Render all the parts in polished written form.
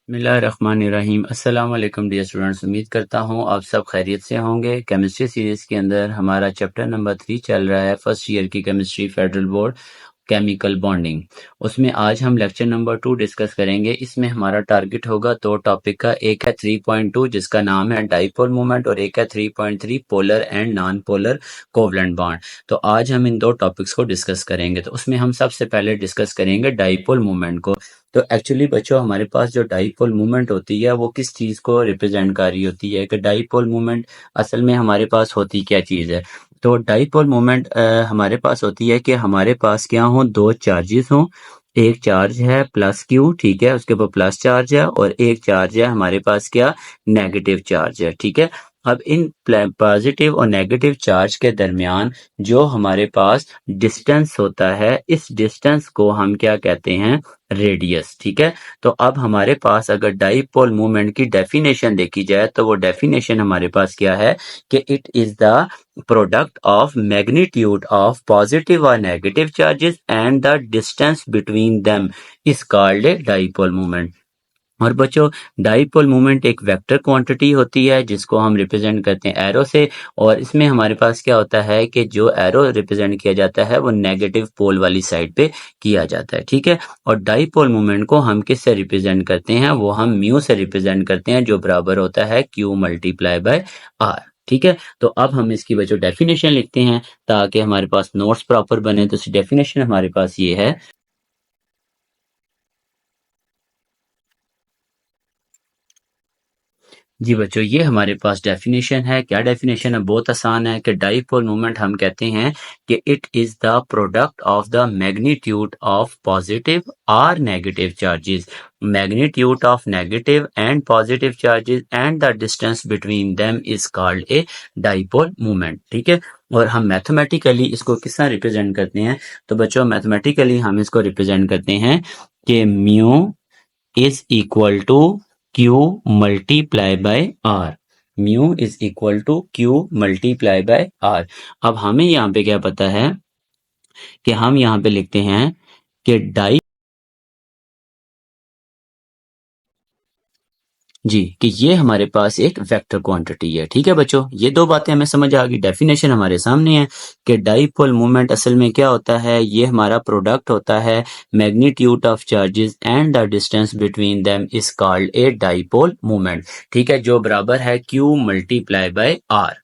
बिस्मिल्लाहिर्रहमानिर्रहीम। अस्सलाम वालेकुम डियर स्टूडेंट्स, उम्मीद करता हूँ आप सब खैरियत से होंगे। केमिस्ट्री सीरीज़ के अंदर हमारा चैप्टर नंबर 3 चल रहा है, फर्स्ट ईयर की chemistry federal board chemical bonding. उसमें आज हम लेक्चर नंबर 2 डिस्कस करेंगे। इसमें हमारा टारगेट होगा दो टॉपिक का, एक है 3.2 जिसका नाम है डाइपोल मोमेंट और एक है 3.3 polar and non polar covalent bond. तो आज हम इन दो टॉपिक्स को डिस्कस करेंगे। तो उसमें हम सबसे पहले डिस्कस करेंगे डाइपोल मोमेंट को। तो एक्चुअली बच्चों, हमारे पास जो डाइपोल मूवमेंट होती है वो किस चीज़ को रिप्रेजेंट कर रही होती है, कि डाइपोल मूवमेंट असल में हमारे पास होती क्या चीज़ है। तो डाइपोल मोमेंट हमारे पास होती है कि हमारे पास क्या हो, दो चार्जेस हों। एक चार्ज है प्लस क्यू, ठीक है, उसके ऊपर प्लस चार्ज है, और एक चार्ज है हमारे पास क्या, नेगेटिव चार्ज है, ठीक है। अब इन पॉजिटिव और नेगेटिव चार्ज के दरमियान जो हमारे पास डिस्टेंस होता है, इस डिस्टेंस को हम क्या कहते हैं, रेडियस, ठीक है। तो अब हमारे पास अगर डाइपोल मूवमेंट की डेफिनेशन देखी जाए तो वो डेफिनेशन हमारे पास क्या है, कि it is the product of magnitude of positive or negative charges and the distance between them is called a dipole moment। और बच्चों, डाइपोल मोमेंट एक वेक्टर क्वांटिटी होती है जिसको हम रिप्रेजेंट करते हैं एरो से, और इसमें हमारे पास क्या होता है कि जो एरो रिप्रेजेंट किया जाता है वो नेगेटिव पोल वाली साइड पे किया जाता है, ठीक है। और डाइपोल मोमेंट को हम किस से रिप्रेजेंट करते हैं, वो हम म्यू से रिप्रेजेंट करते हैं, जो बराबर होता है क्यू मल्टीप्लाई बाय आर, ठीक है। तो अब हम इसकी बच्चों डेफिनेशन लिखते हैं ताकि हमारे पास नोट्स प्रॉपर बने। तो इसकी डेफिनेशन हमारे पास ये है। जी बच्चों, ये हमारे पास डेफिनेशन है। क्या डेफिनेशन है, बहुत आसान है, कि डाइपोल मोमेंट हम कहते हैं कि it is the product of the magnitude of positive और negative charges, magnitude of negative and positive charges and the distance between them is called a dipole moment, ठीक है। और हम मैथमेटिकली इसको किस तरह रिप्रेजेंट करते हैं, तो बच्चों मैथमेटिकली हम इसको रिप्रेजेंट करते हैं कि mu is equal to q multiply by r. Mu is equal to q multiply by r. अब हमें यहाँ पे क्या पता है, कि हम यहाँ पे लिखते हैं कि डाई जी, कि ये हमारे पास एक वेक्टर क्वांटिटी है, ठीक है बच्चों। ये दो बातें हमें समझ आ गई। डेफिनेशन हमारे सामने है कि डाइपोल मूवमेंट असल में क्या होता है, ये हमारा प्रोडक्ट होता है magnitude of charges and the distance between them is called a dipole movement, ठीक है, जो बराबर है q multiply by r.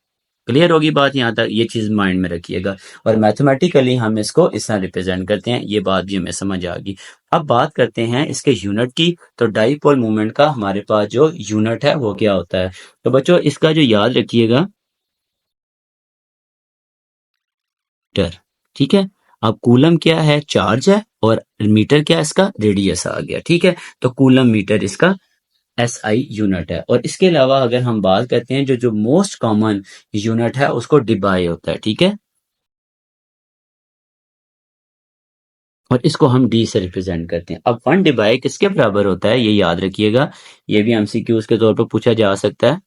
Clear होगी बात यहाँ तक, ये चीज माइंड में रखिएगा। और मैथमेटिकली हम इसको इस तरह रिप्रेजेंट करते हैं, ये बात भी हमें समझ आ गई। अब बात करते हैं इसके यूनिट की। तो डाइपोल मूवमेंट का हमारे पास जो यूनिट है वो क्या होता है, तो बच्चों इसका जो याद रखिएगा, मीटर, ठीक है। अब कूलम क्या है, चार्ज है, और मीटर क्या है, इसका रेडियस आ गया, ठीक है। तो कूलम मीटर इसका एसआई यूनिट है। और इसके अलावा अगर हम बात करते हैं, जो जो मोस्ट कॉमन यूनिट है उसको डिबाई होता है, ठीक है। और इसको हम डी से रिप्रेजेंट करते हैं। अब 1 डिवाइड किसके बराबर होता है, ये याद रखिएगा, ये भी एमसीक्यूज के तौर पर पूछा जा सकता है।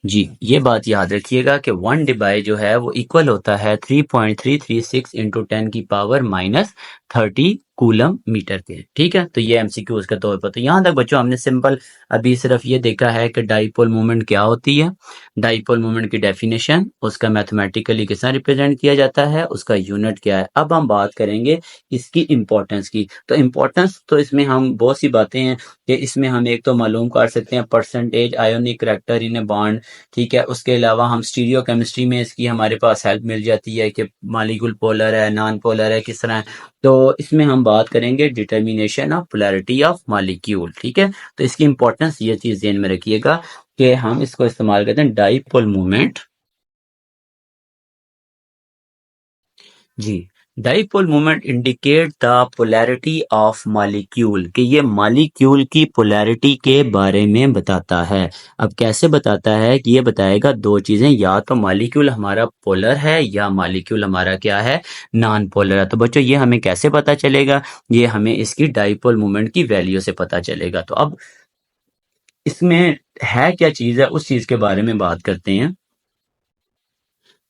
जी, ये बात याद रखिएगा कि 1 डिवाइड जो है वो इक्वल होता है 3.336 इंटू 10⁻³ कूलम मीटर के, ठीक है। तो ये एमसीक्यूज के तौर पर। तो यहाँ तक बच्चों हमने सिंपल अभी सिर्फ ये देखा है कि डाइपोल मोमेंट क्या होती है, डाइपोल मोमेंट की डेफिनेशन, उसका मैथमेटिकली किस तरह रिप्रेजेंट किया जाता है, उसका यूनिट क्या है। अब हम बात करेंगे इसकी इंपॉर्टेंस की। तो इंपॉर्टेंस तो इसमें हम बहुत सी बातें हैं, कि इसमें हम एक तो मालूम कर सकते हैं percentage ionic character in a bond, ठीक है। उसके अलावा हम स्टीरियो केमिस्ट्री में इसकी हमारे पास हेल्प मिल जाती है कि मालिक्यूल पोलर है, नॉन पोलर है, किस तरह है। तो इसमें हम बात करेंगे determination of polarity of molecule, ठीक है। तो इसकी इंपॉर्टेंस ये चीज ध्यान में रखिएगा कि हम इसको इस्तेमाल करते हैं डाइपोल मूवमेंट। जी, dipole moment indicate the polarity of molecule, कि ये मॉलिक्यूल की पोलैरिटी के बारे में बताता है। अब कैसे बताता है, कि ये बताएगा दो चीजें, या तो मॉलिक्यूल हमारा पोलर है या मॉलिक्यूल हमारा क्या है, नॉन पोलर है। तो बच्चों ये हमें कैसे पता चलेगा, ये हमें इसकी डाइपोल मोमेंट की वैल्यू से पता चलेगा। तो अब इसमें है क्या चीज है, उस चीज के बारे में बात करते हैं।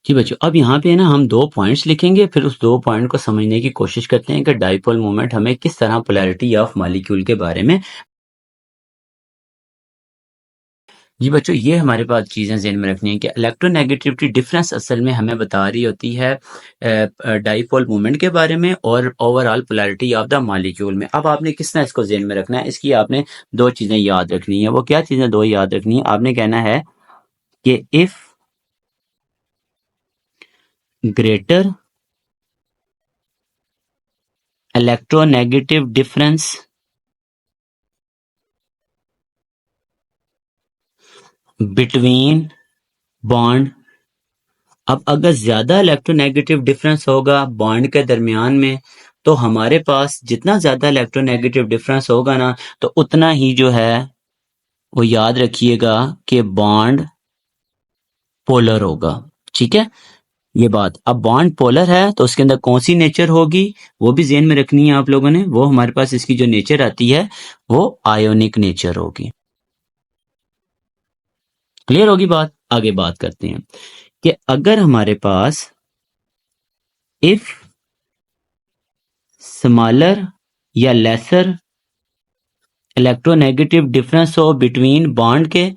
जी बच्चों, अब यहाँ पे ना हम 2 पॉइंट्स लिखेंगे, फिर उस 2 पॉइंट को समझने की कोशिश करते हैं कि डाइपोल मोमेंट हमें किस तरह पोलैरिटी ऑफ मॉलिक्यूल के बारे में। जी बच्चों, ये हमारे पास चीज़ें ज़हन में रखनी है कि इलेक्ट्रोनेगेटिविटी डिफरेंस असल में हमें बता रही होती है डाइपोल मोमेंट के बारे में और overall polarity of the molecule में। अब आपने किस तरह इसको ज़हन में रखना है, इसकी आपने 2 चीज़ें याद रखनी है। वो क्या चीज़ें 2 याद रखनी है? आपने कहना है कि if greater electronegative difference between bond. अब अगर ज्यादा इलेक्ट्रोनेगेटिव डिफरेंस होगा बॉन्ड के दरमियान में, तो हमारे पास जितना ज्यादा इलेक्ट्रोनेगेटिव डिफरेंस होगा ना, तो उतना ही जो है वो याद रखिएगा कि बॉन्ड पोलर होगा। ठीक है, ये बात। अब बॉन्ड पोलर है तो उसके अंदर कौन सी नेचर होगी, वो भी ज़हन में रखनी है आप लोगों ने। वो हमारे पास इसकी जो नेचर आती है वो आयोनिक नेचर होगी। क्लियर होगी बात? आगे बात करते हैं कि अगर हमारे पास इफ स्मॉलर या लेसर इलेक्ट्रोनेगेटिव डिफरेंस हो बिटवीन बॉन्ड के,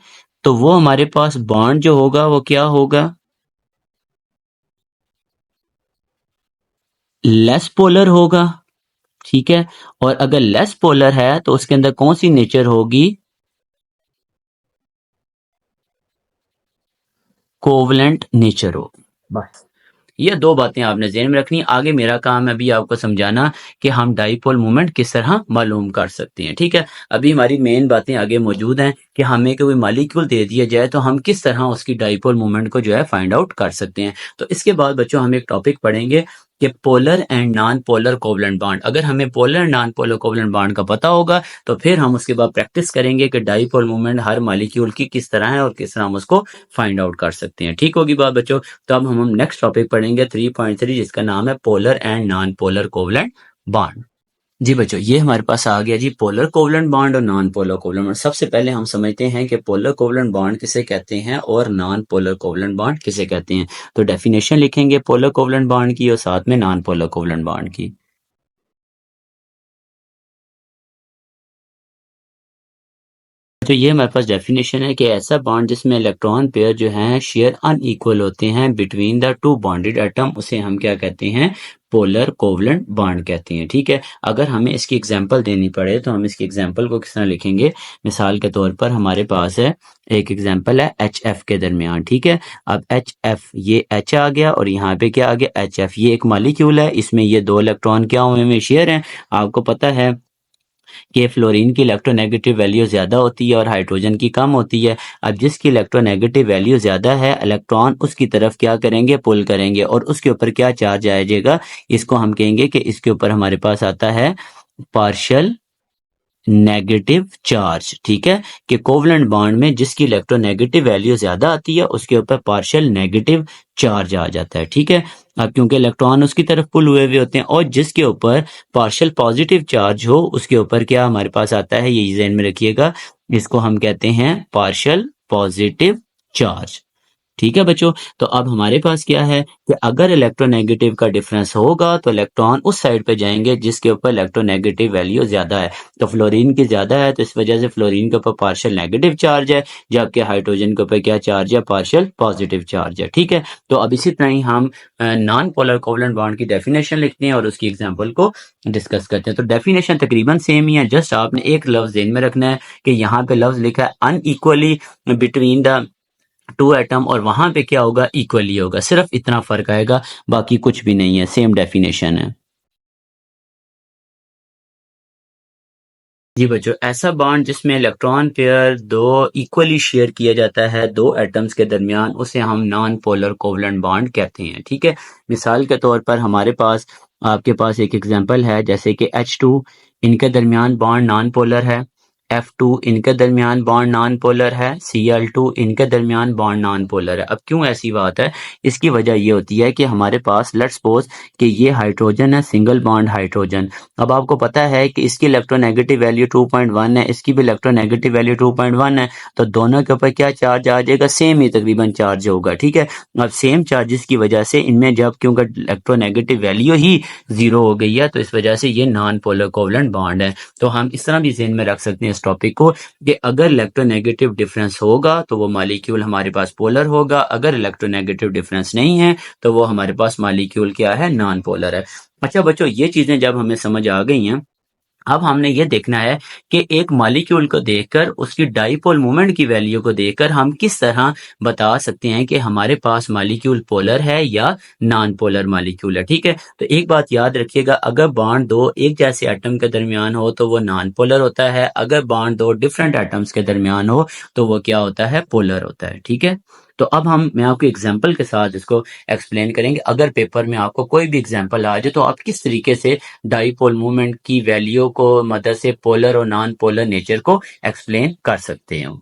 तो वो हमारे पास बॉन्ड जो होगा वो क्या होगा? लेस पोलर होगा। ठीक है, और अगर लेस पोलर है तो उसके अंदर कौन सी नेचर होगी? कोवलेंट नेचर होगी। बस, ये 2 बातें आपने ज़हन में रखनी है। आगे मेरा काम है अभी आपको समझाना कि हम डाइपोल मोमेंट किस तरह मालूम कर सकते हैं। ठीक है, अभी हमारी मेन बातें आगे मौजूद हैं कि हमें कोई मॉलिक्यूल दे दिया जाए तो हम किस तरह उसकी डाइपोल मोमेंट को जो है फाइंड आउट कर सकते हैं। तो इसके बाद बच्चों हम एक टॉपिक पढ़ेंगे कि polar and non polar covalent bond. अगर हमें polar non polar covalent bond का पता होगा तो फिर हम उसके बाद प्रैक्टिस करेंगे कि डाइपोल मोमेंट हर मॉलिक्यूल की किस तरह है और किस तरह हम उसको फाइंड आउट कर सकते हैं। ठीक होगी बात बच्चों? तो अब हम नेक्स्ट टॉपिक पढ़ेंगे 3.3, जिसका नाम है polar and non polar covalent bond. जी बच्चों, ये हमारे पास आ गया जी पोलर कोवलेंट बॉन्ड और नॉन पोलर कोवलेंट बॉन्ड। सबसे पहले हम समझते हैं कि पोलर कोवलेंट बॉन्ड किसे कहते हैं और नॉन पोलर कोवलेंट बॉन्ड किसे कहते हैं। तो डेफिनेशन लिखेंगे पोलर कोवलेंट बॉन्ड की और साथ में नॉन पोलर कोवलेंट बॉन्ड की। तो ये हमारे पास डेफिनेशन है कि ऐसा बॉन्ड जिसमें इलेक्ट्रॉन पेयर जो हैं शेयर अनइक्वल होते हैं between the two bonded atom, उसे हम क्या कहते हैं? पोलर कोवलेंट बॉन्ड कहते हैं। ठीक है, अगर हमें इसकी एग्जांपल देनी पड़े तो हम इसकी एग्जांपल को किस तरह लिखेंगे? मिसाल के तौर पर हमारे पास है एक एग्जांपल है एच एफ के दरमियान। ठीक है, अब एच एफ, ये एच आ गया और यहाँ पे क्या आ गया? H F. ये एक मॉलिक्यूल है, इसमें ये 2 इलेक्ट्रॉन क्या हुए में शेयर हैं। आपको पता है कि फ्लोरीन की इलेक्ट्रोनेगेटिव वैल्यू ज़्यादा होती है और हाइड्रोजन की कम होती है। अब जिसकी इलेक्ट्रोनेगेटिव वैल्यू ज़्यादा है, इलेक्ट्रॉन उसकी तरफ क्या करेंगे? पुल करेंगे और उसके ऊपर क्या चार्ज आ जाएगा? इसको हम कहेंगे कि इसके ऊपर हमारे पास आता है पार्शियल नेगेटिव चार्ज। ठीक है, कि कोवलेंट बॉन्ड में जिसकी इलेक्ट्रोनेगेटिव वैल्यू ज्यादा आती है उसके ऊपर पार्शियल नेगेटिव चार्ज आ जाता है। ठीक है, अब क्योंकि इलेक्ट्रॉन उसकी तरफ पुल हुए हुए होते हैं और जिसके ऊपर पार्शियल पॉजिटिव चार्ज हो उसके ऊपर क्या हमारे पास आता है? ये ज़हन में रखिएगा, इसको हम कहते हैं पार्शियल पॉजिटिव चार्ज। ठीक है बच्चों, तो अब हमारे पास क्या है कि अगर इलेक्ट्रोनेगेटिव का डिफरेंस होगा तो इलेक्ट्रॉन उस साइड पे जाएंगे जिसके ऊपर इलेक्ट्रोनेगेटिव वैल्यू ज्यादा है। तो फ्लोरीन की ज्यादा है तो इस वजह से फ्लोरीन के ऊपर पार्शियल नेगेटिव चार्ज है, जबकि हाइड्रोजन के ऊपर क्या चार्ज है? पार्शियल पॉजिटिव चार्ज है। ठीक है, तो अब इसी तरह ही हम नॉन पोलर कोवलेंट बॉन्ड की डेफिनेशन लिखते हैं और उसकी एग्जाम्पल को डिस्कस करते हैं। तो डेफिनेशन तकरीबन सेम ही है, जस्ट आपने एक लफ्ज ध्यान में रखना है कि यहाँ पे लफ्ज लिखा है unequally between the two atom और वहां पे क्या होगा? इक्वली होगा। सिर्फ इतना फर्क आएगा, बाकी कुछ भी नहीं है, सेम डेफिनेशन है। जी बच्चों, ऐसा बॉन्ड जिसमें इलेक्ट्रॉन पेयर 2 इक्वली शेयर किया जाता है 2 एटम्स के दरमियान, उसे हम नॉन पोलर कोवलेंट बॉन्ड कहते हैं। ठीक है, मिसाल के तौर पर हमारे पास आपके पास एक एग्जांपल है जैसे कि H2, इनके दरमियान बॉन्ड नॉन पोलर है। F2 इनके दरमियान बॉन्ड नॉन पोलर है, Cl2 इनके दरमियान बॉन्ड नॉन पोलर है। अब क्यों ऐसी बात है, इसकी वजह ये होती है कि हमारे पास लेट्स सपोज कि ये हाइड्रोजन है, सिंगल बॉन्ड हाइड्रोजन। अब आपको पता है कि इसकी इलेक्ट्रोनेगेटिव वैल्यू 2.1 है, इसकी भी इलेक्ट्रोनेगेटिव वैल्यू 2.1 है, तो दोनों के ऊपर क्या चार्ज आ जाएगा, सेम ही तकरीबन चार्ज होगा। ठीक है, अब सेम चार्जेस की वजह से इनमें जब क्योंकि इलेक्ट्रोनेगेटिव वैल्यू ही जीरो हो गई है, तो इस वजह से ये नॉन पोलर कोवलेंट बॉन्ड है। तो हम इस तरह भी ज़हन में रख सकते हैं इस टॉपिक को कि अगर इलेक्ट्रोनेगेटिव डिफरेंस होगा तो वो मॉलिक्यूल हमारे पास पोलर होगा, अगर इलेक्ट्रोनेगेटिव डिफरेंस नहीं है तो वो हमारे पास मॉलिक्यूल क्या है, नॉन पोलर है। अच्छा बच्चों, ये चीज़ें जब हमें समझ आ गई हैं, अब हमने ये देखना है कि एक मॉलिक्यूल को देखकर उसकी डाइपोल मोमेंट की वैल्यू को देखकर हम किस तरह बता सकते हैं कि हमारे पास मॉलिक्यूल पोलर है या नॉन पोलर मॉलिक्यूल है। ठीक है, तो एक बात याद रखिएगा, अगर बॉन्ड दो एक जैसे एटम के दरमियान हो तो वो नॉन पोलर होता है, अगर बॉन्ड दो डिफरेंट एटम्स के दरमियान हो तो वो क्या होता है, पोलर होता है। ठीक है, तो अब मैं आपको एग्जाम्पल के साथ इसको एक्सप्लेन करेंगे। अगर पेपर में आपको कोई भी एग्जाम्पल आ जाए तो आप किस तरीके से डाइपोल मूवमेंट की वैल्यू को मदद से पोलर और नॉन पोलर नेचर को एक्सप्लेन कर सकते हो।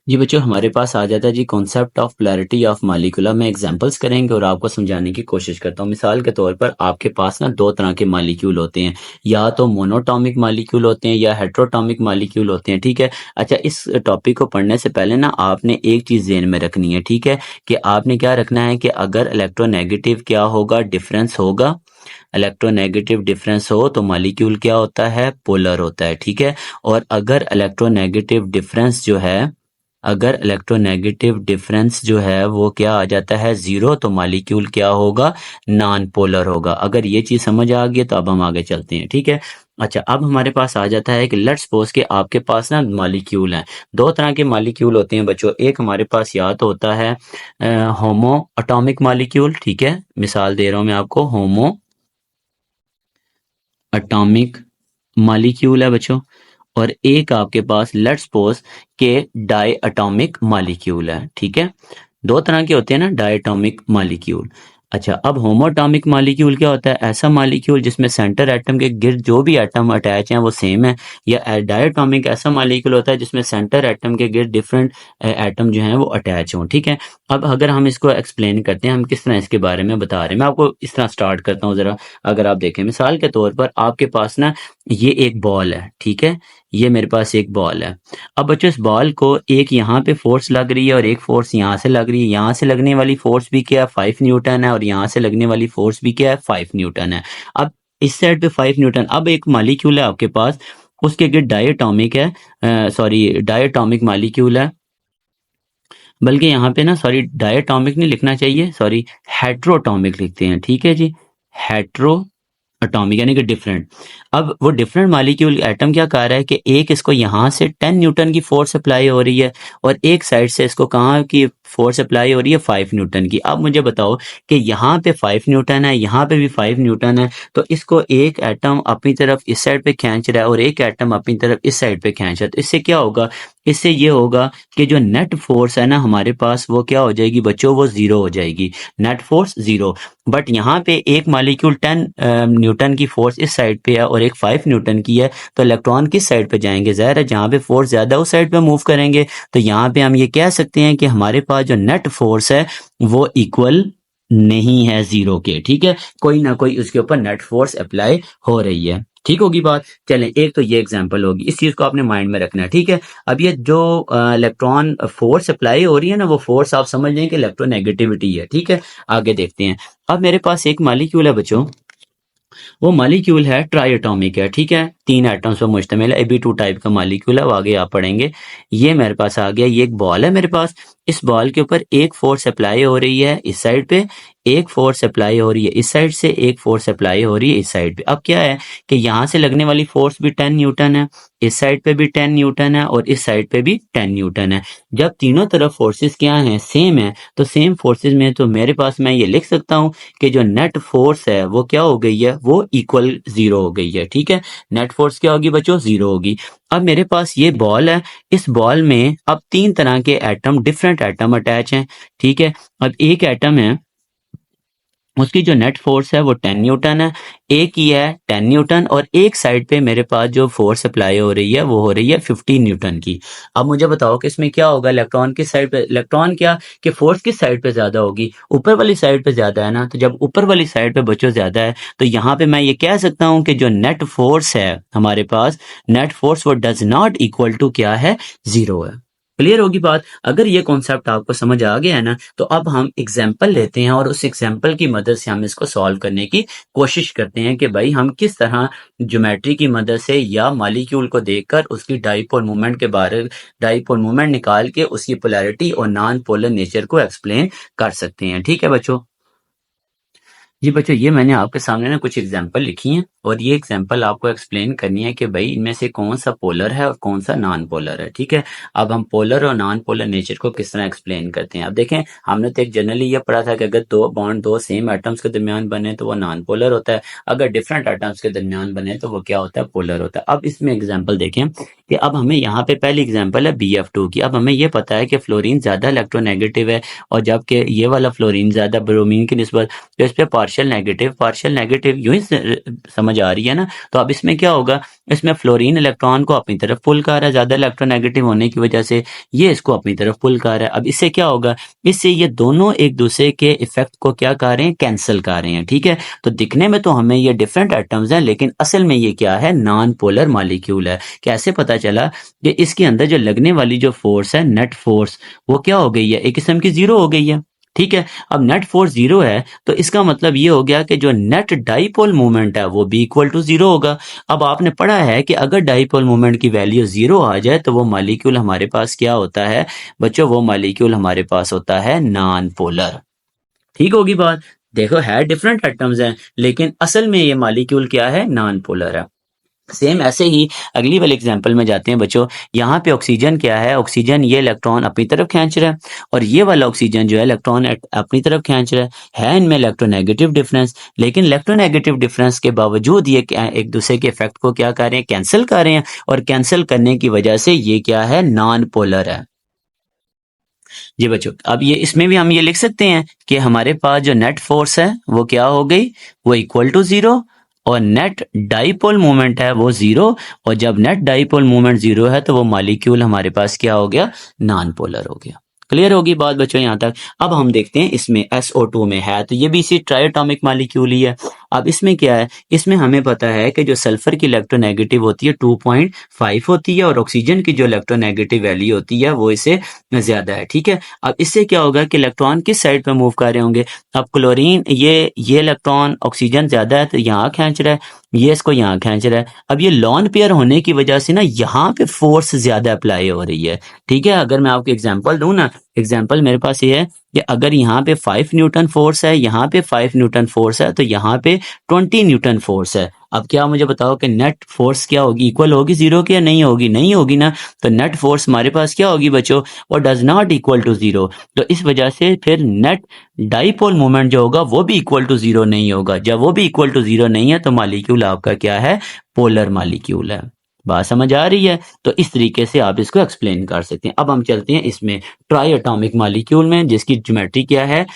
जी बच्चों, हमारे पास आ जाता है जी concept of polarity of molecule. मैं एग्जांपल्स करेंगे और आपको समझाने की कोशिश करता हूँ। मिसाल के तौर पर आपके पास ना दो तरह के मॉलिक्यूल होते हैं, या तो मोनोटॉमिक मॉलिक्यूल होते हैं या हेट्रोटॉमिक मॉलिक्यूल होते हैं। ठीक है, अच्छा इस टॉपिक को पढ़ने से पहले ना आपने एक चीज़ ज़हन में रखनी है। ठीक है, कि आपने क्या रखना है कि अगर इलेक्ट्रोनेगेटिव क्या होगा, डिफरेंस होगा, इलेक्ट्रोनेगेटिव डिफरेंस हो तो मॉलिक्यूल क्या होता है, पोलर होता है। ठीक है, और अगर इलेक्ट्रोनेगेटिव डिफरेंस जो है, अगर इलेक्ट्रोनेगेटिव डिफरेंस जो है वो क्या आ जाता है, जीरो, तो मॉलिक्यूल क्या होगा, नॉन पोलर होगा। अगर ये चीज समझ आ गई तो अब हम आगे चलते हैं। ठीक है, अच्छा अब हमारे पास आ जाता है कि लेट्स सपोज कि आपके पास ना मॉलिक्यूल हैं, दो तरह के मॉलिक्यूल होते हैं बच्चों। एक हमारे पास या तो होता है होमो अटोमिक मॉलिक्यूल। ठीक है, मिसाल दे रहा हूं मैं आपको, होमो अटोमिक मॉलिक्यूल है बच्चों, और एक आपके पास लेट्स सपोज के डाई अटोमिक मॉलिक्यूल है। ठीक है, दो तरह के होते हैं ना डाई अटोमिक मॉलिक्यूल। अच्छा, अब होमोटॉमिक मॉलिक्यूल क्या होता है, ऐसा मॉलिक्यूल जिसमें सेंटर एटम के गिर्द जो भी एटम अटैच हैं वो सेम है। या डायटोमिक ऐसा मॉलिक्यूल होता है जिसमें सेंटर एटम के गिर्द डिफरेंट एटम जो हैं वो अटैच हों। ठीक है, अब अगर हम इसको एक्सप्लेन करते हैं, हम किस तरह इसके बारे में बता रहे हैं, मैं आपको इस तरह स्टार्ट करता हूँ ज़रा। अगर आप देखें मिसाल के तौर पर आपके पास ना ये एक बॉल है। ठीक है, ये मेरे पास एक बॉल है। अब बच्चों इस बॉल को एक यहाँ पे फोर्स लग रही है और एक फोर्स यहाँ से लग रही है। यहाँ से लगने वाली फोर्स भी क्या है, 5 न्यूटन है, और यहाँ से लगने वाली फोर्स भी क्या है, 5 न्यूटन है। अब इस साइड पे 5 न्यूटन। अब एक मॉलिक्यूल है आपके पास, उसके गिर्द डायटोमिक है, सॉरी डायटोमिक मॉलिक्यूल है, बल्कि यहाँ पे ना सॉरी डायटोमिक नहीं लिखना चाहिए, सॉरी हेट्रोटोमिक लिखते हैं। ठीक है जी, हेट्रो अटोमिक यानी कि डिफरेंट। अब वो डिफरेंट मॉलिक्यूल एटम क्या कर रहा है कि एक इसको यहाँ से 10 न्यूटन की फोर्स अप्लाई हो रही है और एक साइड से इसको कहाँ की फोर्स अप्लाई हो रही है, 5 न्यूटन की। अब मुझे बताओ कि यहाँ पे 5 न्यूटन है, यहाँ पे भी 5 न्यूटन है, तो इसको एक एटम अपनी तरफ इस साइड पे खींच रहा है और एक एटम अपनी तरफ इस साइड पे खींच रहा है, तो इससे क्या होगा, इससे ये होगा कि जो नेट फोर्स है ना हमारे पास वो क्या हो जाएगी बच्चों, वो जीरो हो जाएगी, नेट फोर्स जीरो। बट यहाँ पे एक मॉलिक्यूल 10 न्यूटन की फोर्स इस साइड पे है और एक 5 न्यूटन की है, तो इलेक्ट्रॉन किस साइड पे जाएंगे, ज़ाहिर है जहाँ पे फोर्स ज़्यादा उस साइड पे मूव करेंगे। तो यहाँ पे हम ये कह सकते हैं कि हमारे पास जो नेट फोर्स है वो इक्वल नहीं है जीरो के। ठीक है, कोई ना कोई उसके ऊपर नेट फोर्स अप्लाई हो रही है। ठीक होगी बात। चलें, एक तो ये एग्जांपल होगी, इस चीज को आपने माइंड में रखना है। ठीक है, अब ये जो इलेक्ट्रॉन फोर्स अप्लाई हो रही है ना, वो फोर्स आप समझ लें कि इलेक्ट्रोनेगेटिविटी है। ठीक है, आगे देखते हैं। अब मेरे पास एक मॉलिक्यूल है बच्चों, वो मॉलिक्यूल है ट्राइएटॉमिक है। ठीक है, 3 एटम्स पर मुश्तमिल है, Ab2 टाइप का मॉलिक्यूल है, वो आगे आप पढ़ेंगे। ये मेरे पास आ गया, ये एक बॉल है मेरे पास, इस बॉल के ऊपर एक फोर्स अप्लाई हो रही है इस साइड पे, एक फोर्स अप्लाई हो रही है इस साइड से, एक फोर्स अप्लाई हो रही है इस साइड पे। अब क्या है कि यहाँ से लगने वाली फोर्स भी 10 न्यूटन है, इस साइड पे भी 10 न्यूटन है और इस साइड पे भी 10 न्यूटन है। जब तीनों तरफ फोर्सेस क्या हैं, सेम है, तो सेम फोर्सेस में तो मेरे पास मैं ये लिख सकता हूँ कि जो नेट फोर्स है वो क्या हो गई है, वो इक्वल जीरो हो गई है। ठीक है, नेट फोर्स क्या होगी बच्चों, जीरो होगी। अब मेरे पास ये बॉल है, इस बॉल में अब 3 तरह के एटम, डिफरेंट एटम अटैच हैं। ठीक है, अब एक एटम है उसकी जो नेट फोर्स है वो 10 न्यूटन है, एक ही है 10 न्यूटन, और एक साइड पे मेरे पास जो फोर्स अप्लाई हो रही है वो हो रही है 15 न्यूटन की। अब मुझे बताओ कि इसमें क्या होगा, इलेक्ट्रॉन की साइड पे, इलेक्ट्रॉन क्या कि फोर्स किस साइड पे ज्यादा होगी, ऊपर वाली साइड पे ज्यादा है ना। तो जब ऊपर वाली साइड पे बच्चों ज्यादा है तो यहाँ पे मैं ये कह सकता हूँ कि जो नेट फोर्स है हमारे पास, नेट फोर्स वो डज नॉट इक्वल टू क्या है, जीरो है। क्लियर होगी बात। अगर ये कॉन्सेप्ट आपको समझ आ गया है ना, तो अब हम एग्जाम्पल लेते हैं और उस एग्जाम्पल की मदद से हम इसको सॉल्व करने की कोशिश करते हैं कि भाई हम किस तरह ज्योमेट्री की मदद से या मॉलिक्यूल को देखकर उसकी डाइपोल मोमेंट के बारे, डाइपोल मोमेंट निकाल के उसकी पोलैरिटी और नॉन पोलर नेचर को एक्सप्लेन कर सकते हैं। ठीक है बच्चों। जी बच्चों, ये मैंने आपके सामने ना कुछ एग्जांपल लिखी हैं और ये एग्जांपल आपको एक्सप्लेन करनी है कि भाई इनमें से कौन सा पोलर है और कौन सा नॉन पोलर है। ठीक है। अब हम पोलर और नॉन पोलर नेचर को किस तरह एक्सप्लेन करते हैं। अब देखें, हमने तो एक जनरली ये पढ़ा था कि अगर दो बॉन्ड दो सेम एटम्स के दरमियान बने तो वो नॉन पोलर होता है, अगर डिफरेंट एटम्स के दरमियान बने तो वो क्या होता है, पोलर होता है। अब इसमें एग्जाम्पल देखें कि अब हमें यहाँ पे पहली एग्जाम्पल है BF2 की। अब हमें ये पता है कि फ्लोरीन ज्यादा इलेक्ट्रोनेगेटिव है और जबकि ये वाला फ्लोरीन ज्यादा ब्रोमीन की निस्बत, तो इस पे पार्शियल नेगेटिव यूं ही समझ आ रही है ना। तो अब इसमें क्या होगा, इसमें फ्लोरीन इलेक्ट्रॉन को अपनी तरफ पुल कर रहा है, ज्यादा इलेक्ट्रोनेगेटिव होने की वजह से ये इसको अपनी तरफ पुल कर रहा है। अब इससे क्या होगा, इससे ये दोनों एक दूसरे के इफेक्ट को क्या कर रहे हैं, कैंसिल कर रहे हैं। ठीक है। तो दिखने में तो हमें ये डिफरेंट एटम्स हैं, लेकिन असल में ये क्या है, नॉन पोलर मॉलिक्यूल है। कैसे पता चला कि इसके अंदर जो लगने वाली जो फोर्स है, नेट फोर्स, वो क्या हो गई है, एक किस्म की जीरो हो गई है। ठीक है। अब नेट फोर्स जीरो है तो इसका मतलब ये हो गया कि जो नेट डाइपोल मोमेंट है वो भी इक्वल टू जीरो होगा। अब आपने पढ़ा है कि अगर डाइपोल मोमेंट की वैल्यू जीरो आ जाए तो वो मॉलिक्यूल हमारे पास क्या होता है बच्चों, वो मॉलिक्यूल हमारे पास होता है नॉन पोलर। ठीक होगी बात। देखो है डिफरेंट एटम्स हैं लेकिन असल में ये मॉलिक्यूल क्या है, नॉन पोलर है। सेम ऐसे ही अगली वाले एग्जांपल में जाते हैं बच्चों। यहाँ पे ऑक्सीजन क्या है, ऑक्सीजन ये इलेक्ट्रॉन अपनी तरफ खींच रहा है और ये वाला ऑक्सीजन जो है इलेक्ट्रॉन अपनी तरफ खींच रहा है इनमें इलेक्ट्रोनेगेटिव डिफरेंस। लेकिन इलेक्ट्रोनेगेटिव डिफरेंस के बावजूद ये एक दूसरे के इफेक्ट को क्या कर रहे हैं, कैंसिल कर रहे हैं, और कैंसिल करने की वजह से ये क्या है, नॉन पोलर है। जी बच्चों, अब ये इसमें भी हम ये लिख सकते हैं कि हमारे पास जो नेट फोर्स है वो क्या हो गई, वो इक्वल टू जीरो, और नेट डाइपोल मोमेंट है वो जीरो, और जब नेट डाइपोल मोमेंट जीरो है तो वो मॉलिक्यूल हमारे पास क्या हो गया, नॉन पोलर हो गया। क्लियर होगी बात बच्चों यहाँ तक। अब हम देखते हैं इसमें SO2 में है तो ये भी इसी ट्राइएटॉमिक मॉलिक्यूल ही है। अब इसमें क्या है, इसमें हमें पता है कि जो सल्फर की इलेक्ट्रोनेगेटिव होती है 2.5 होती है और ऑक्सीजन की जो इलेक्ट्रोनेगेटिव वैल्यू होती है वो इससे ज्यादा है। ठीक है। अब इससे क्या होगा कि इलेक्ट्रॉन किस साइड पे मूव कर रहे होंगे। अब क्लोरीन ये इलेक्ट्रॉन ऑक्सीजन ज्यादा है तो यहाँ खींच रहा है, ये इसको यहाँ खींच रहा है। अब ये लॉन पेयर होने की वजह से ना यहाँ पे फोर्स ज्यादा अप्लाई हो रही है। ठीक है। अगर मैं आपको एग्जांपल दूं ना, एग्जांपल मेरे पास ये है कि अगर यहाँ पे 5 न्यूटन फोर्स है, यहाँ पे 5 न्यूटन फोर्स है, तो यहाँ पे 20 न्यूटन फोर्स है। अब क्या मुझे बताओ कि नेट फोर्स क्या होगी, इक्वल होगी जीरो की या नहीं होगी, नहीं होगी ना। तो नेट फोर्स हमारे पास क्या होगी बच्चों, वो does not equal to zero. तो इस वजह से फिर नेट डाइपोल मोमेंट जो होगा वो भी इक्वल टू जीरो नहीं होगा। जब वो भी इक्वल टू जीरो नहीं है तो मॉलिक्यूल आपका क्या है, पोलर मॉलिक्यूल है। बात समझ आ रही है। तो इस तरीके से आप इसको एक्सप्लेन कर सकते हैं। अब हम चलते हैं इसमें ट्राई एटॉमिक मॉलिक्यूल में, जिसकी ज्योमेट्री क्या है,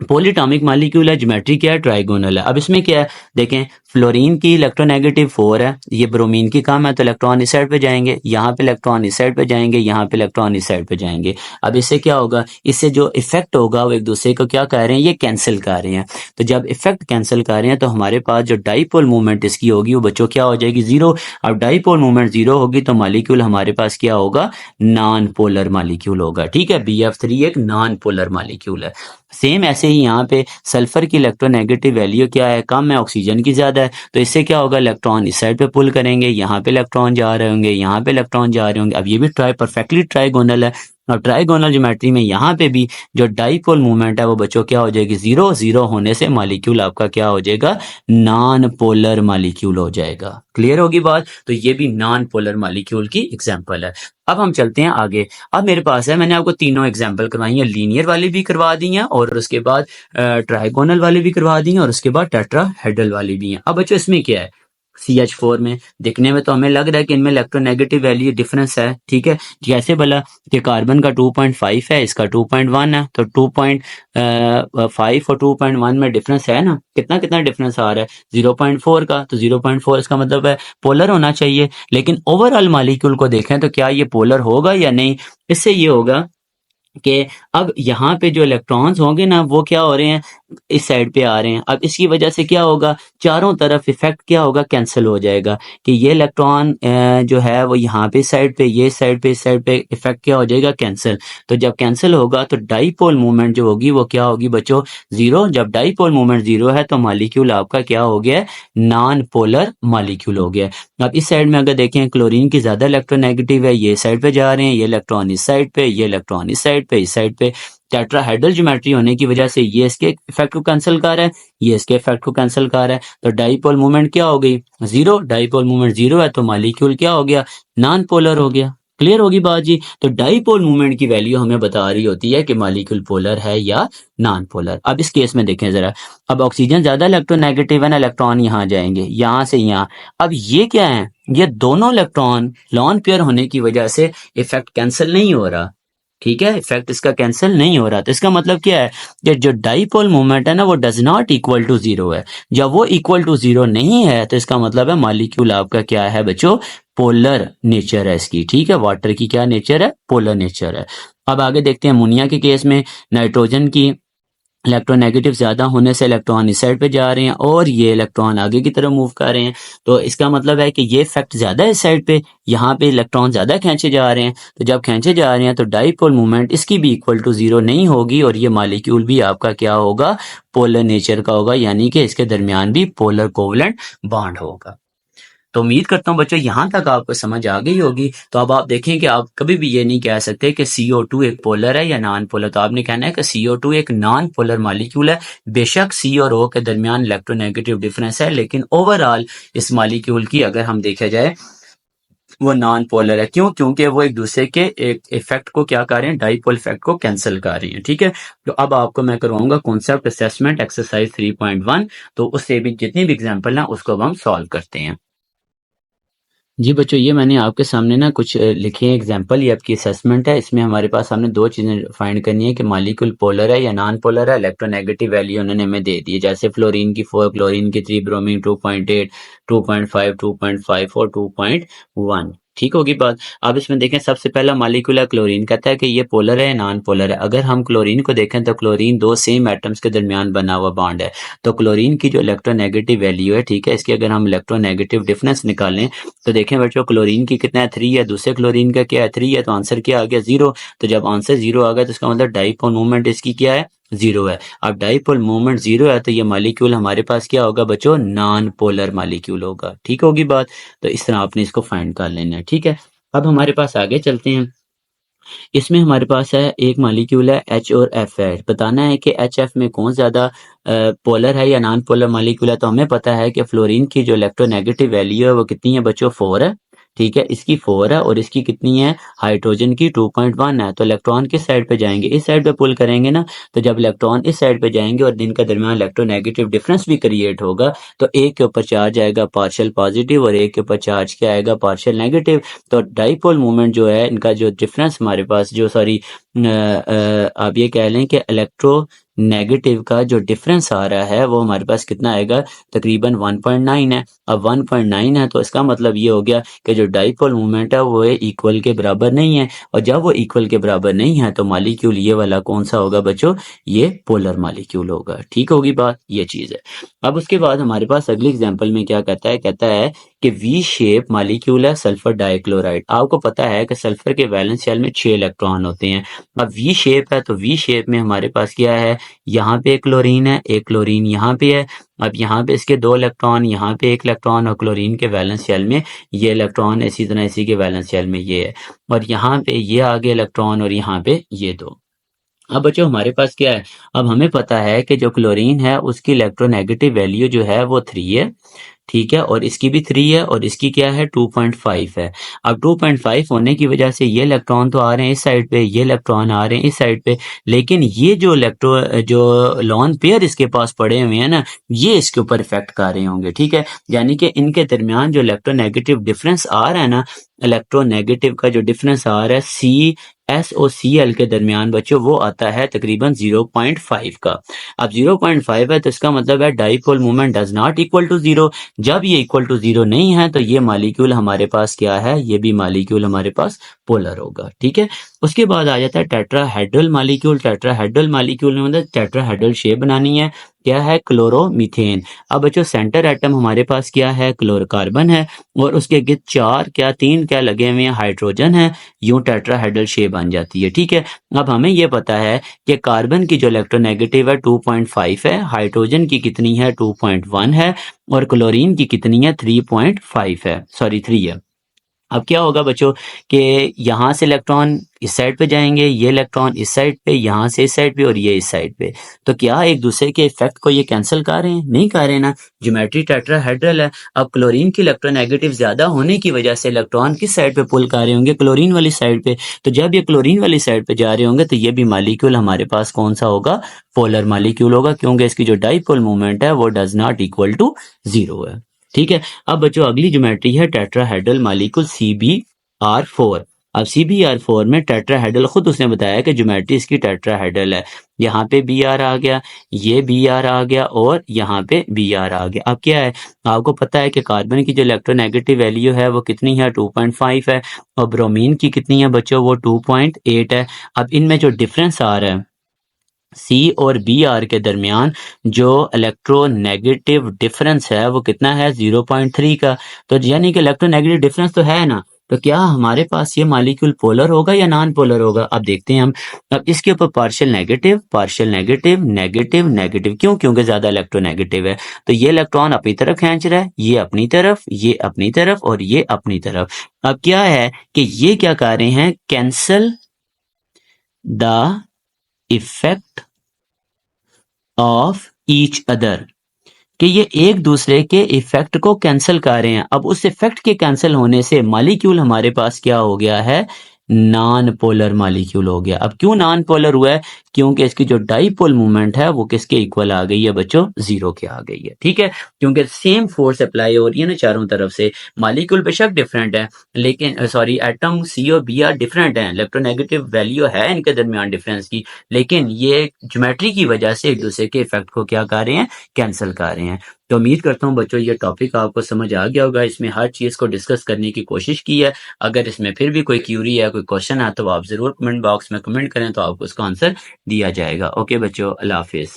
पॉलीटॉमिक मॉलिक्यूल है, ज्योमेट्री क्या है, ट्राइगोनल है। अब इसमें क्या है, देखें फ्लोरीन की इलेक्ट्रोनेगेटिव 4 है, ये ब्रोमीन की कम है तो इलेक्ट्रॉन इस साइड पे जाएंगे, यहाँ पे इलेक्ट्रॉन इस साइड पे जाएंगे, यहाँ पे इलेक्ट्रॉन इस साइड पे जाएंगे। अब इससे क्या होगा, इससे जो इफेक्ट होगा वो एक दूसरे को क्या कर रहे हैं, ये कैंसिल कर रहे हैं। तो जब इफेक्ट कैंसिल कर रहे हैं तो हमारे पास जो डाइपोल मूवमेंट इसकी होगी वो बच्चों क्या हो जाएगी, जीरो। अब डाइपोल मूवमेंट जीरो होगी तो मॉलिक्यूल हमारे पास क्या होगा, नॉन पोलर मॉलिक्यूल होगा। ठीक है। BF3 एक नॉन पोलर मॉलिक्यूल है। सेम ऐसे ही यहाँ पे सल्फर की इलेक्ट्रोनेगेटिव वैल्यू क्या है, कम है, ऑक्सीजन की ज्यादा है, तो इससे क्या होगा, इलेक्ट्रॉन इस साइड पे पुल करेंगे, यहाँ पे इलेक्ट्रॉन जा रहे होंगे, यहाँ पे इलेक्ट्रॉन जा रहे होंगे। अब ये भी परफेक्टली ट्राइगोनल है। और ट्राइगोनल ज्योमेट्री में यहाँ पे भी जो डाइपोल मूवमेंट है वो बच्चों क्या हो जाएगी, जीरो। जीरो होने से मॉलिक्यूल आपका क्या हो जाएगा, नॉन पोलर मॉलिक्यूल हो जाएगा। क्लियर होगी बात। तो ये भी नॉन पोलर मॉलिक्यूल की एग्जांपल है। अब हम चलते हैं आगे। अब मेरे पास है, मैंने आपको तीनों एग्जांपल करवाई है, लीनियर वाली भी करवा दी है और उसके बाद ट्राइगोनल वाली भी करवा दी है और उसके बाद टेट्राहेड्रल वाली भी है। अब बच्चों इसमें क्या है, CH4 में। दिखने में तो हमें लग रहा है कि इनमें इलेक्ट्रोनेगेटिव वैल्यू डिफरेंस है, ठीक है। जैसे बोला कि कार्बन का 2.5 है, इसका 2.1 है, तो 2.5 और 2.1 में डिफरेंस है ना, कितना कितना डिफरेंस आ रहा है 0.4 का, तो 0.4 इसका मतलब है पोलर होना चाहिए। लेकिन ओवरऑल मॉलिक्यूल को देखें तो क्या ये पोलर होगा या नहीं, इससे ये होगा कि अब यहाँ पे जो इलेक्ट्रॉन्स होंगे ना वो क्या हो रहे हैं, इस साइड पे आ रहे हैं। अब इसकी वजह से क्या होगा, चारों तरफ इफेक्ट क्या होगा, कैंसिल हो जाएगा कि ये इलेक्ट्रॉन जो है वो यहाँ पे साइड पे, ये साइड पे, इस साइड पे इफेक्ट क्या हो जाएगा, कैंसिल। तो जब कैंसिल होगा तो डाईपोल मूवमेंट जो होगी वो क्या होगी बच्चों, जीरो। जब डाईपोल मूवमेंट जीरो है तो मॉलिक्यूल आपका क्या हो गया, नॉन पोलर मॉलिक्यूल हो गया। अब इस साइड में अगर देखें क्लोरीन की ज्यादा इलेक्ट्रोनेगेटिव है, ये साइड पे जा रहे हैं, ये इलेक्ट्रॉन इस साइड पे, ये इलेक्ट्रॉन इस साइड पे, इस साइड पे। टेट्राहेड्रल ज्योमेट्री होने की वजह से ये इसके इफेक्ट को कैंसिल कर रहा है, ये इसके इफेक्ट को कैंसिल कर रहा है, तो डाईपोल मूवमेंट क्या हो गई, जीरो। डाईपोल मूवमेंट जीरो है तो मॉलिक्यूल क्या हो गया, नॉन पोलर हो गया। क्लियर होगी बात जी। तो डाईपोल मूवमेंट की वैल्यू हमें बता रही होती है कि मॉलिक्यूल पोलर है या नॉन पोलर। अब इस केस में देखें जरा, अब ऑक्सीजन ज्यादा इलेक्ट्रोनेगेटिव है ना, इलेक्ट्रॉन यहाँ जाएंगे, यहाँ से यहाँ। अब ये क्या है, ये दोनों इलेक्ट्रॉन लॉन पेयर होने की वजह से इफेक्ट कैंसिल नहीं हो रहा, ठीक है, इफेक्ट इसका कैंसिल नहीं हो रहा। तो इसका मतलब क्या है कि जो डाईपोल मूवमेंट है ना वो does not equal to zero है। जब वो इक्वल टू जीरो नहीं है तो इसका मतलब है मॉलिक्यूल आपका क्या है बच्चों, पोलर नेचर है इसकी, ठीक है। वाटर की क्या नेचर है, पोलर नेचर है। अब आगे देखते हैं अमोनिया के केस में, नाइट्रोजन की इलेक्ट्रोनेगेटिव ज्यादा होने से इलेक्ट्रॉन इस साइड पे जा रहे हैं और ये इलेक्ट्रॉन आगे की तरफ मूव कर रहे हैं, तो इसका मतलब है कि ये इफेक्ट ज्यादा है इस साइड पे, यहाँ पे इलेक्ट्रॉन ज्यादा खींचे जा रहे हैं। तो जब खींचे जा रहे हैं तो डाईपोल मूवमेंट इसकी भी इक्वल टू जीरो नहीं होगी और ये मॉलिक्यूल भी आपका क्या होगा, पोलर नेचर का होगा, यानी कि इसके दरमियान भी पोलर कोवलेंट बॉन्ड होगा। तो उम्मीद करता हूँ बच्चों यहाँ तक आपको समझ आ गई होगी। तो अब आप देखें कि आप कभी भी ये नहीं कह सकते कि CO2 एक पोलर है या नॉन पोलर, तो आपने कहना है कि CO2 एक नॉन पोलर मॉलिक्यूल है। बेशक C और O के दरमियान इलेक्ट्रोनेगेटिव डिफरेंस है, लेकिन ओवरऑल इस मॉलिक्यूल की अगर हम देखा जाए वो नॉन पोलर है। क्यों, क्योंकि वो एक दूसरे के एक इफेक्ट को क्या कर रहे हैं, डाईपोल इफेक्ट को कैंसिल कर रही है, ठीक है। तो अब आपको मैं करवाऊंगा कॉन्सेप्ट असेसमेंट एक्सरसाइज 3.1, तो उससे भी जितनी भी एग्जाम्पल है उसको अब हम सॉल्व करते हैं। जी बच्चों, ये मैंने आपके सामने ना कुछ लिखे हैं एग्जांपल, ये आपकी असेसमेंट है। इसमें हमारे पास हमने दो चीज़ें फाइंड करनी है कि मॉलिक्यूल पोलर है या नॉन पोलर है। इलेक्ट्रोनेगेटिव वैल्यू उन्होंने हमें दे दी है, जैसे फ्लोरीन की 4, क्लोरीन की 3, ब्रोमीन 2.8, 2.5, 2.5 और 2.1, ठीक होगी बात। अब इसमें देखें, सबसे पहला मॉलिक्यूल है क्लोरीन, कहता है कि ये पोलर है या नॉन पोलर है। अगर हम क्लोरीन को देखें तो क्लोरीन दो सेम एटम्स के दरमियान बना हुआ बॉन्ड है, तो क्लोरीन की जो इलेक्ट्रोनेगेटिव वैल्यू है, ठीक है, इसकी अगर हम इलेक्ट्रोनेगेटिव डिफरेंस निकालें तो देखें बच्चों, क्लोरीन की कितना है, 3 है, दूसरे क्लोरीन का क्या है, 3 है, तो आंसर क्या आ गया, 0। तो जब आंसर 0 आ गया तो इसका मतलब डाईपोल मूवमेंट इसकी क्या है, 0 है। अब डाईपोल मूवमेंट 0 है तो ये मॉलिक्यूल हमारे पास क्या होगा बच्चों, नॉन पोलर मॉलिक्यूल होगा, ठीक होगी बात। तो इस तरह आपने इसको फाइंड कर लेना है, ठीक है। अब हमारे पास आगे चलते हैं। इसमें हमारे पास है एक मॉलिक्यूल है H और F है। बताना है कि HF में कौन ज़्यादा पोलर है या नॉन पोलर मॉलिक्यूल है। तो हमें पता है कि फ्लोरीन की जो इलेक्ट्रोनेगेटिव वैल्यू है वो कितनी है बच्चों, 4 है, ठीक है। इसकी 4 है और इसकी कितनी है, हाइड्रोजन की 2.1 है। तो इलेक्ट्रॉन किस साइड पे जाएंगे, इस साइड पे पुल करेंगे ना। तो जब इलेक्ट्रॉन इस साइड पे जाएंगे और जिनका दरमियान इलेक्ट्रोनेगेटिव डिफरेंस भी क्रिएट होगा, तो एक के ऊपर चार्ज आएगा पार्शियल पॉजिटिव और एक के ऊपर चार्ज क्या आएगा, पार्शियल नेगेटिव। तो डाईपोल मूवमेंट जो है, इनका जो डिफरेंस हमारे पास जो सॉरी आप ये कह लें कि इलेक्ट्रो नेगेटिव का जो डिफरेंस आ रहा है वो हमारे पास कितना आएगा, तकरीबन 1.9 है। अब 1.9 है तो इसका मतलब ये हो गया कि जो डाईपोल मूवमेंट है वो इक्वल के बराबर नहीं है, और जब वो इक्वल के बराबर नहीं है तो मॉलिक्यूल ये वाला कौन सा होगा बच्चों, ये पोलर मॉलिक्यूल होगा, ठीक होगी बात, ये चीज है। अब उसके बाद हमारे पास अगली एग्जांपल में क्या कहता है कि वी शेप मॉलिक्यूल है सल्फर डाइक्लोराइड। आपको पता है कि सल्फर के वैलेंस शेल में 6 इलेक्ट्रॉन होते हैं। अब वी शेप है तो वी शेप में हमारे पास क्या है, यहाँ पे एक क्लोरीन है, एक क्लोरीन यहाँ पे है। अब यहाँ पे इसके 2 इलेक्ट्रॉन, यहाँ पे एक इलेक्ट्रॉन, और क्लोरीन के वैलेंस शेल में ये इलेक्ट्रॉन, इसी तरह इसी के वैलेंस शेल में ये है, और यहाँ पे ये आगे इलेक्ट्रॉन और यहाँ पे ये 2। अब बच्चों हमारे पास क्या है, अब हमें पता है कि जो क्लोरीन है उसकी इलेक्ट्रोनेगेटिव वैल्यू जो है वो 3 है, ठीक है, और इसकी भी 3 है और इसकी क्या है 2.5 है। अब 2.5 होने की वजह से ये इलेक्ट्रॉन तो आ रहे हैं इस साइड पे, ये इलेक्ट्रॉन आ रहे हैं इस साइड पे, लेकिन ये जो लॉन पेयर इसके पास पड़े हुए हैं ना, ये इसके ऊपर इफेक्ट कर रहे होंगे। ठीक है, यानी कि इनके दरमियान जो इलेक्ट्रोनेगेटिव डिफरेंस आ रहा है ना, इलेक्ट्रोनेगेटिव का जो डिफरेंस आ रहा है सी एस और सी एल के दरमियान बच्चों, वो आता है तकरीबन 0.5 का। अब 0.5 है तो इसका मतलब है dipole moment does not equal to zero. जब ये इक्वल टू जीरो नहीं है तो ये मालिक्यूल हमारे पास क्या है, ये भी मालिक्यूल हमारे पास पोलर होगा। ठीक है, उसके बाद आ जाता है टेट्राहेड्रल मालिक्यूल। टेट्राहेड्रल मालिक्यूल में मतलब टेट्राहेड्रल शेप बनानी है, क्या है क्लोरोमीथेन। अब बच्चों सेंटर एटम हमारे पास क्या है, क्लोरोकार्बन है, और उसके गिर्द 4 क्या 3 क्या लगे हुए हैं हाइड्रोजन है, यूं टेट्राहेड्रल शेप बन जाती है। ठीक है, अब हमें यह पता है कि कार्बन की जो इलेक्ट्रोनेगेटिव है 2.5 है, हाइड्रोजन की कितनी है 2.1 है, और क्लोरीन की कितनी है 3.5 है, सॉरी 3 है। अब क्या होगा बच्चों कि यहाँ से इलेक्ट्रॉन इस साइड पे जाएंगे, ये इलेक्ट्रॉन इस साइड पे, यहाँ से इस साइड पे और ये इस साइड पे, तो क्या एक दूसरे के इफेक्ट को ये कैंसिल कर रहे हैं? नहीं कर रहे ना, ज्योमेट्री टेट्राहेड्रल है। अब क्लोरीन की इलेक्ट्रोनेगेटिव ज्यादा होने की वजह से इलेक्ट्रॉन किस साइड पे पुल कर रहे होंगे, क्लोरीन वाली साइड पे। तो जब ये क्लोरीन वाली साइड पे जा रहे होंगे तो ये भी मालिक्यूल हमारे पास कौन सा होगा, पोलर मालिक्यूल होगा, क्योंकि इसकी जो डाइपोल मूवमेंट है वो does not equal to zero है। ठीक है, अब बच्चों अगली ज्योमेट्री है टेट्राहेड्रल मालिक्यूल CbR4। अब CbR4 में टेट्राहेड्रल, खुद उसने बताया कि ज्योमेट्री इसकी टेट्राहेड्रल है। यहाँ पे Br आ गया, ये Br आ गया और यहाँ पे Br आ गया। अब क्या है, आपको पता है कि कार्बन की जो इलेक्ट्रोनेगेटिव वैल्यू है वो कितनी है 2.5 है, और ब्रोमीन की कितनी है बच्चों, वो 2.8 है। अब इनमें जो डिफरेंस आ रहा है सी और बी आर के दरमियान जो इलेक्ट्रोनेगेटिव डिफरेंस है वो कितना है 0.3 का। तो यानी कि इलेक्ट्रोनेगेटिव डिफरेंस तो है ना, तो क्या हमारे पास ये मालिक्यूल पोलर होगा या नॉन पोलर होगा? अब देखते हैं हम। अब इसके ऊपर partial negative partial negative negative negative, क्यों? क्योंकि ज्यादा इलेक्ट्रोनेगेटिव है। तो ये इलेक्ट्रॉन अपनी तरफ खींच रहा है, ये अपनी तरफ, ये अपनी तरफ और ये अपनी तरफ। अब क्या है कि ये क्या कर रहे हैं, cancel the effect of each other, कि ये एक दूसरे के इफेक्ट को कैंसिल कर रहे हैं। अब उस इफेक्ट के कैंसिल होने से मॉलिक्यूल हमारे पास क्या हो गया है, नॉन पोलर मॉलिक्यूल हो गया। अब क्यों नॉन पोलर हुआ है, क्योंकि इसकी जो डाइपोल मूवमेंट है वो किसके इक्वल आ गई है बच्चों, जीरो के आ गई है। ठीक है, क्योंकि सेम फोर्स अप्लाई हो रही है ना चारों तरफ से। मॉलिक्यूल बेशक डिफरेंट है, लेकिन सॉरी एटम सी और बी आर डिफरेंट है, इलेक्ट्रोनेगेटिव वैल्यू है इनके दरमियान डिफरेंस की, लेकिन ये ज्योमेट्री की वजह से एक दूसरे के इफेक्ट को क्या कर रहे हैं, कैंसिल कर रहे हैं। तो उम्मीद करता हूँ बच्चों ये टॉपिक आपको समझ आ गया होगा, इसमें हर चीज को डिस्कस करने की कोशिश की है। अगर इसमें फिर भी कोई क्यूरी है, कोई क्वेश्चन है, तो आप जरूर कमेंट बॉक्स में कमेंट करें, तो आपको उसका आंसर दिया जाएगा। ओके बच्चों, अल्लाह हाफिज।